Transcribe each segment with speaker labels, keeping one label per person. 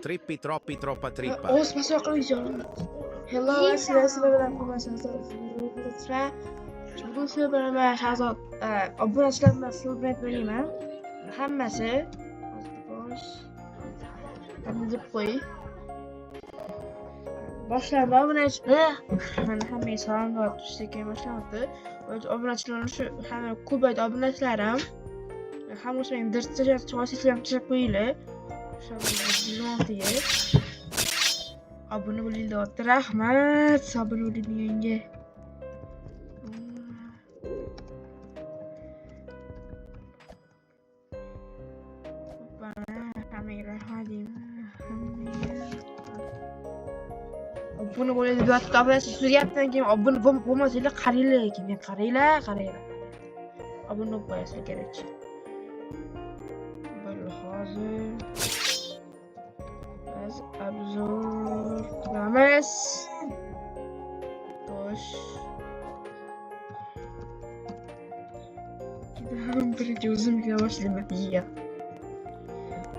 Speaker 1: Trippi, troppi, troppa trippa.
Speaker 2: Osmasa yoqlayacağım. Hello, sizler bilan ko'rmasangizlar. Bugun sizlar bilan men Shahzod obunachilar bilan so'zlayib beraman. Hammasi bosh. Deb qo'y. Boshlayman obunachilar. Mana hammaga salom berib tushishga boshlayapti. Obunachilar shu hamma ko'paydi obunachilarim. Hammasi men dirtsa chiqasizlar ham chiqib qo'yinglar. Abone bo'linglar. Rahmat. Abone bo'linglarga. Hammaga rahmat deyman. Abone bo'linglar. Bitta so'rayapman keyin abone bo'lmasanglar qaranglar keyin. Qaranglar. Abone bo'lsanglar kerak. Hozir obzor qilamiz. Tosh. Birinchi o'zimga boshlayman.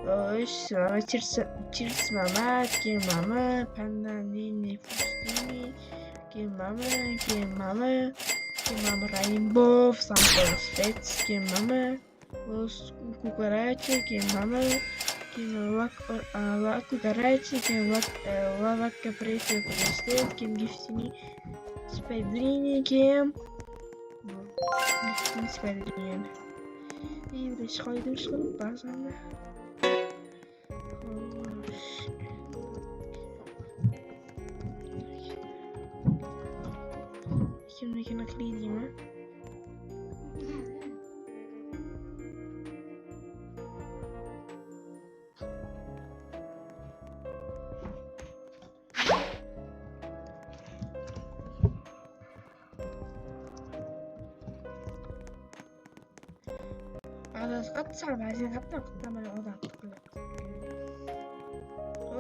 Speaker 2: Tosh, chirs mama, keyin mama, pandanini, fustini, keyin mama, rainbow, sample spets, keyin mama, cucaracha, keyin mama. Keyin cucaracha, keyin vacca presso prestet, keyin giftini spadrini, keyin giftini spadrini. Endi chiqaydim ba'zan. Kimnikini qilaylikmi? Atsal ba'zi qattiq odam qiladi.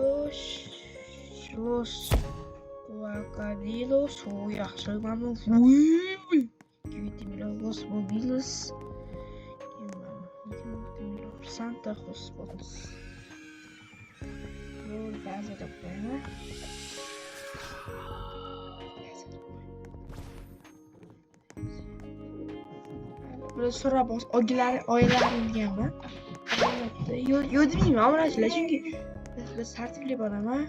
Speaker 2: Los crocodilos yaxshi mana los mobiles Santa Hospitals. Bu ba'zida qo'yaman. Böyle so'rab oilaringizmi? Yo'dmayman obunachilar, chunki biz tartibli bo'laman.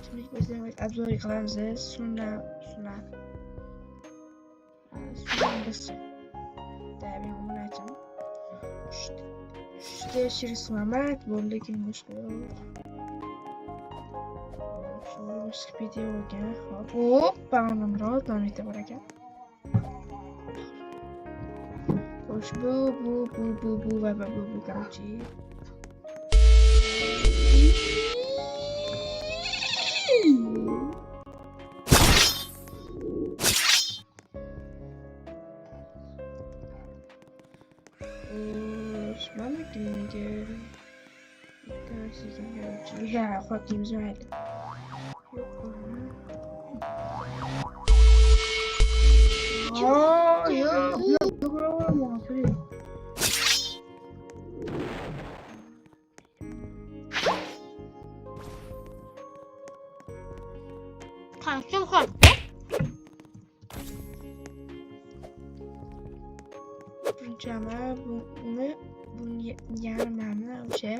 Speaker 2: Şimdi biz obzor qilamiz. Sunna. Biz tabiiy obunachilar. Shunday shirismamat bo'ldi kim boshqa. Boshqa videoga hop, nomrod nomita bor ekan. Xo'sh, bu va bu короче. Mana kimga ya xotimiz mayli. Kanka kalktı. Birinchimi buni yarmini o'sha.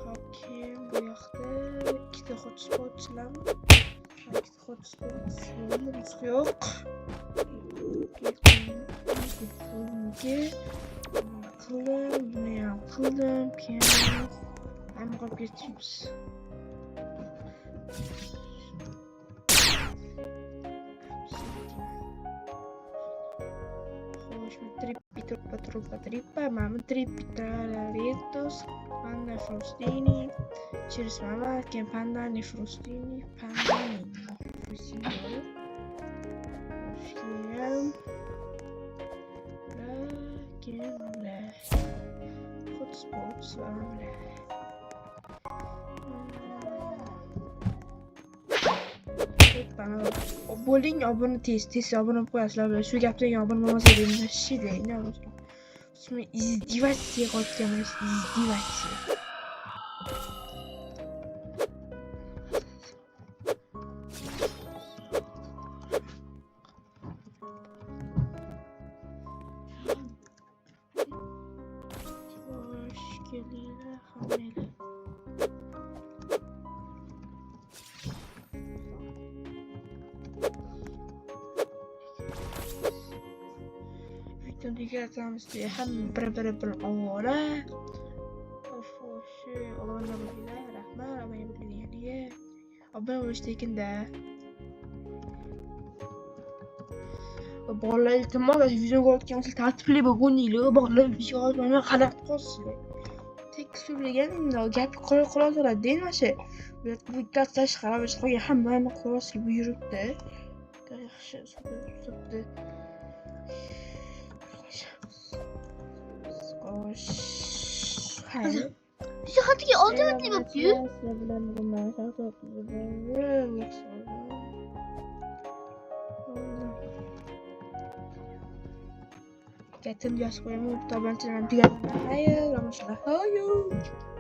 Speaker 2: Hokim bu yoqda ikkita hotspotlar. Ikkita hotspot yo'q. Buni ham qildim, keyin hamma qolib ketibmiz. Trippa, mama trippitaletos, panda frustini, cheers mama, keyin pandani frustini, keyin hotspots va bu bo'ling, obuna tez obuna bo'lib qo'yasizlar. Shu gapdan keyin obuna bo'lmasangiz shidayni olmaslar. Shuni izdivasiya qilayotganmiz, izdivasiya. Xo'sh, kelinglar, hammanglar. Videoni yaratamiz diye hamma bir ovora. Xo'sh, obuna bo'linglar, rahmat, obuna bo'lganiga. Obuna bo'lish tekinda. Bolalar iltimos videoga o'tgan bo'lsa tartibli bo'lguninglar, bolalar videoga olmay qarab qolsizlar. Tekst so'ragan gap qolaveradi endi mana shu. Bu tashqari qolgan hammani qo'yasiz buyuribdi. Yaxshi so'rabdi. Xo'sh. Hayır.
Speaker 3: Hatice ultimately bakıyor.
Speaker 2: Getir yaş koyamı tabancadan diğer. Hayır, ama şuna hayır.